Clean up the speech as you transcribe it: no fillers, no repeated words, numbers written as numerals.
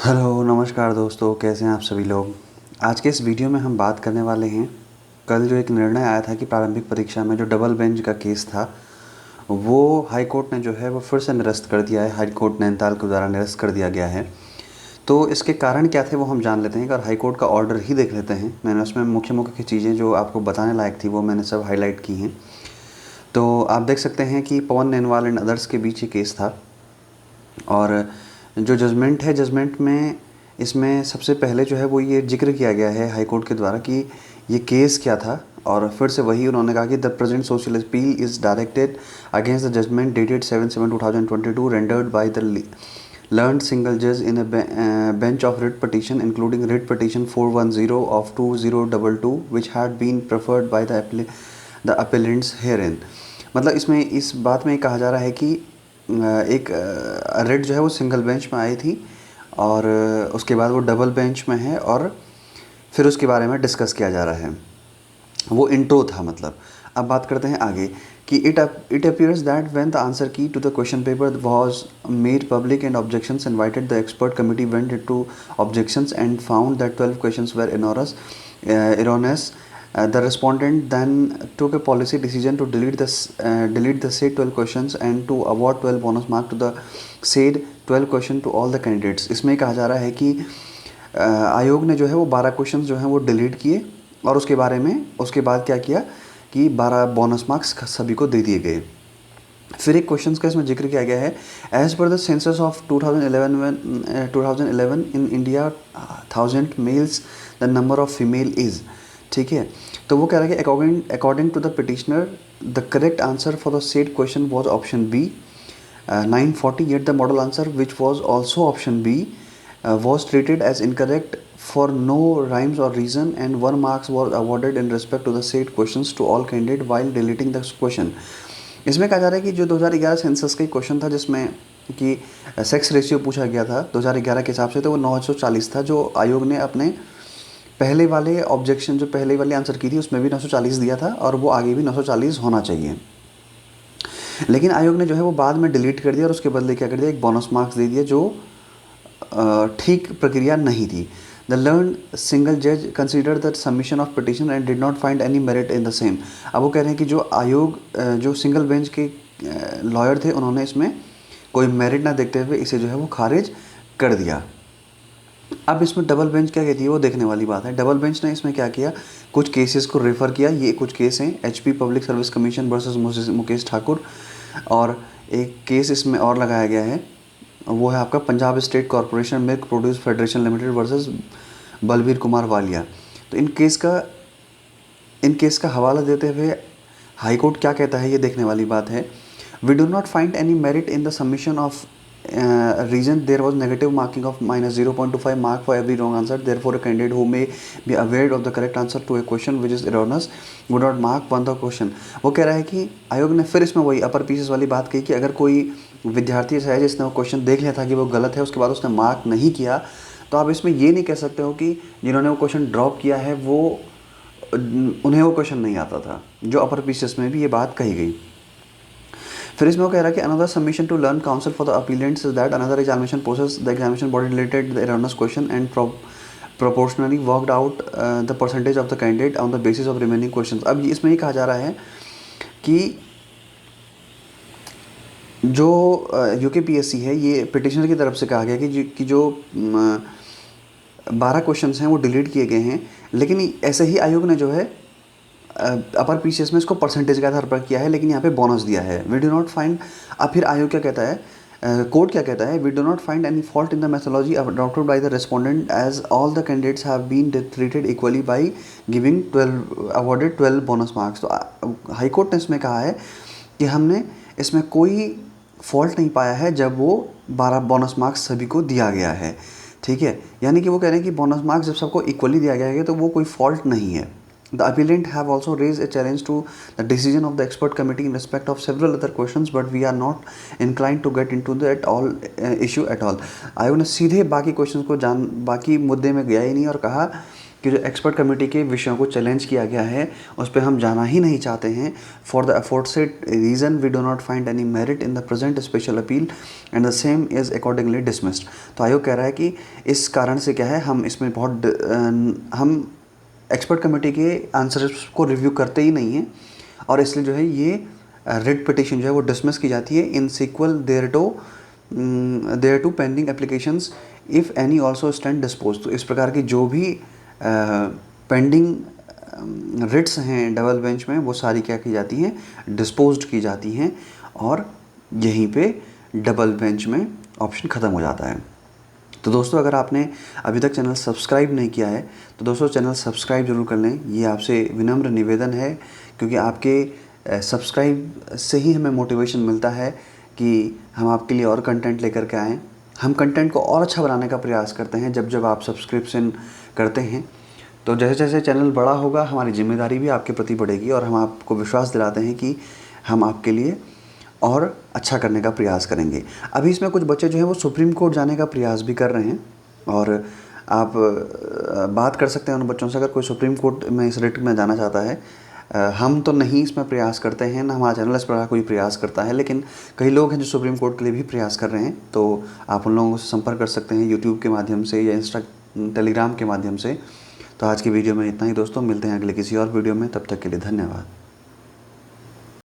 Hello नमस्कार दोस्तों, कैसे हैं आप सभी लोग। आज के इस वीडियो में हम बात करने वाले हैं कल जो एक निर्णय आया था कि प्रारंभिक परीक्षा में जो डबल बेंच का केस था वो हाई कोर्ट ने जो है वो फिर से निरस्त कर दिया है। हाई कोर्ट नैनीताल के द्वारा निरस्त कर दिया गया है। तो इसके कारण क्या थे वो हम जान लेते हैं और हाई कोर्ट का ऑर्डर ही देख लेते हैं। मैंने उसमें मुख्य मुख्य चीज़ें जो आपको बताने लायक थी वो मैंने सब हाईलाइट की हैं। तो आप देख सकते हैं कि पवन नैनवाल एंड अदर्स के बीच ये केस था और जो जजमेंट है, जजमेंट में इसमें सबसे पहले जो है वो ये जिक्र किया गया है हाई कोर्ट के द्वारा कि ये केस क्या था। और फिर से वही उन्होंने कहा कि the present social appeal is directed against the judgment dated 7/7/2022 rendered by the learned single judge in a bench of writ petition including writ petition 410 of 2022 which had been preferred by the appellants herein। मतलब इसमें इस बात में कहा जा रहा है कि एक रेट जो है वो सिंगल बेंच में आई थी और उसके बाद वो डबल बेंच में है और फिर उसके बारे में डिस्कस किया जा रहा है। वो इंट्रो था। मतलब अब बात करते हैं आगे कि it appears that when the answer key to the question paper was made public and objections invited the expert committee went into objections and found that 12 questions were erroneous। The respondent then took a policy decision to delete the said 12 questions and to award 12 bonus mark to the said 12 question to all the candidates। इसमें कहा जा रहा है कि आयोग ने जो है वो 12 क्वेश्चन जो हैं वो डिलीट किए और उसके बाद क्या किया कि 12 बोनस मार्क्स सभी को दे दिए गए। फिर एक क्वेश्चन का इसमें जिक्र किया गया है as per the census of 2011 in India 1000 males the number of female is. ठीक है, तो वो कह रहा है कि according to the petitioner the correct answer for the said question was option B 940 yet the model answer which was also option B was treated as incorrect for no rhymes or reason and 1 marks was awarded in respect to the said questions to all candidates while deleting the question। इसमें कहा जा रहा है कि जो 2011 census का question था जिसमें कि सेक्स रेशियो पूछा गया था 2011 के हिसाब से, तो वो 940 था। जो आयोग ने अपने पहले वाले ऑब्जेक्शन जो पहले वाली आंसर की थी उसमें भी 940 दिया था और वो आगे भी 940 होना चाहिए। लेकिन आयोग ने जो है वो बाद में डिलीट कर दिया और उसके बदले क्या कर दिया, एक बोनस मार्क्स दे दिया जो ठीक प्रक्रिया नहीं थी। द लर्न सिंगल जज consider the submission of petition and did not find any merit in the same. अब वो कह रहे हैं कि जो आयोग जो सिंगल बेंच के लॉयर थे उन्होंने इसमें कोई मेरिट ना देखते हुए इसे जो है वो खारिज कर दिया। अब इसमें डबल बेंच क्या कहती है वो देखने वाली बात है। डबल बेंच ने इसमें क्या किया, कुछ केसेस को रेफ़र किया। ये कुछ केस हैं HP public service commission versus Mukesh Thakur, और एक केस इसमें और लगाया गया है वो है आपका Punjab state corporation milk produce federation limited versus Balbir Kumar Walia. तो इन केस का हवाला देते हुए हाई कोर्ट क्या कहता है ये देखने वाली बात है। We do not find any merit in the submission of reason there was negative marking of -0.25 mark for every wrong answer, therefore a candidate who may be aware of the correct answer to a question which is erroneous would not mark one the question। वो कह रहा है कि आयोग ने फिर इसमें वही अपर पीसेस वाली बात कही कि अगर कोई विद्यार्थी ऐसा है जिसने वो क्वेश्चन देख लिया था कि वो गलत है उसके बाद उसने मार्क नहीं किया, तो आप इसमें ये नहीं कह सकते हो कि जिन्होंने वो क्वेश्चन ड्रॉप किया है वो उन्हें वो क्वेश्चन नहीं आता था। जो अपर पीसेस में भी ये बात कही गई। फिर इसमें वो कह रहा है कि another submission to learned counsel for the appellants is that another examination process the examination body related the erroneous question and proportionally worked out the percentage of the candidate on the basis of remaining questions। अब इसमें ये कहा जा रहा है कि जो UKPSC है ये पिटिशनर की तरफ से कहा गया कि जो 12 क्वेश्चंस हैं वो डिलीट किए गए हैं, लेकिन ऐसे ही आयोग ने जो है अपर पीसीएस में इसको परसेंटेज के आधार पर किया है, लेकिन यहाँ पे बोनस दिया है। वी डू नॉट फाइंड, अब फिर आयोग क्या कहता है, कोर्ट क्या कहता है, we do not find any fault in the methodology adopted by the respondent as all the candidates have been treated equally by giving 12 bonus marks. तो हाई कोर्ट ने इसमें कहा है कि हमने इसमें कोई फॉल्ट नहीं पाया है जब वो 12 बोनस मार्क्स सभी को दिया गया है। ठीक है, यानी कि वो कह रहे हैं कि बोनस मार्क्स जब सबको इक्वली दिया गया है तो वो कोई फॉल्ट नहीं है। The appellant have also raised a challenge to the decision of the expert committee in respect of several other questions, but we are not inclined to get into that all issue at all। आयोग ने सीधे बाकी questions को बाकी मुद्दे में गया ही नहीं और कहा कि जो एक्सपर्ट कमेटी के विषयों को चैलेंज किया गया है उस पर हम जाना ही नहीं चाहते हैं। For the aforesaid reason we do not find any merit in the present special appeal and the same is accordingly dismissed. तो आयोग कह रहा है कि इस कारण से क्या है, हम इसमें हम एक्सपर्ट कमेटी के आंसर्स को रिव्यू करते ही नहीं हैं और इसलिए जो है ये रिट पिटिशन जो है वो डिसमिस की जाती है in sequel there to pending applications if any also stand dispose. तो इस प्रकार की जो भी पेंडिंग रिट्स हैं डबल बेंच में वो सारी क्या की जाती हैं, डिस्पोज्ड की जाती हैं और यहीं पे डबल बेंच में ऑप्शन ख़त्म हो जाता है। तो दोस्तों अगर आपने अभी तक चैनल सब्सक्राइब नहीं किया है तो दोस्तों चैनल सब्सक्राइब जरूर कर लें, ये आपसे विनम्र निवेदन है, क्योंकि आपके सब्सक्राइब से ही हमें मोटिवेशन मिलता है कि हम आपके लिए और कंटेंट लेकर के आएँ। हम कंटेंट को और अच्छा बनाने का प्रयास करते हैं जब आप सब्सक्रिप्शन करते हैं। तो जैसे जैसे चैनल बड़ा होगा हमारी जिम्मेदारी भी आपके प्रति बढ़ेगी और हम आपको विश्वास दिलाते हैं कि हम आपके लिए और अच्छा करने का प्रयास करेंगे। अभी इसमें कुछ बच्चे जो हैं वो सुप्रीम कोर्ट जाने का प्रयास भी कर रहे हैं और आप बात कर सकते हैं उन बच्चों से अगर कोई सुप्रीम कोर्ट में इस रिट में जाना चाहता है। हम तो नहीं इसमें प्रयास करते हैं, ना हमारा चैनल इस प्रकार कोई प्रयास करता है, लेकिन कई लोग हैं जो सुप्रीम कोर्ट के लिए भी प्रयास कर रहे हैं। तो आप उन लोगों से संपर्क कर सकते हैं यूट्यूब के माध्यम से या टेलीग्राम के माध्यम से। तो आज की वीडियो में इतना ही दोस्तों, मिलते हैं अगले किसी और वीडियो में, तब तक के लिए धन्यवाद।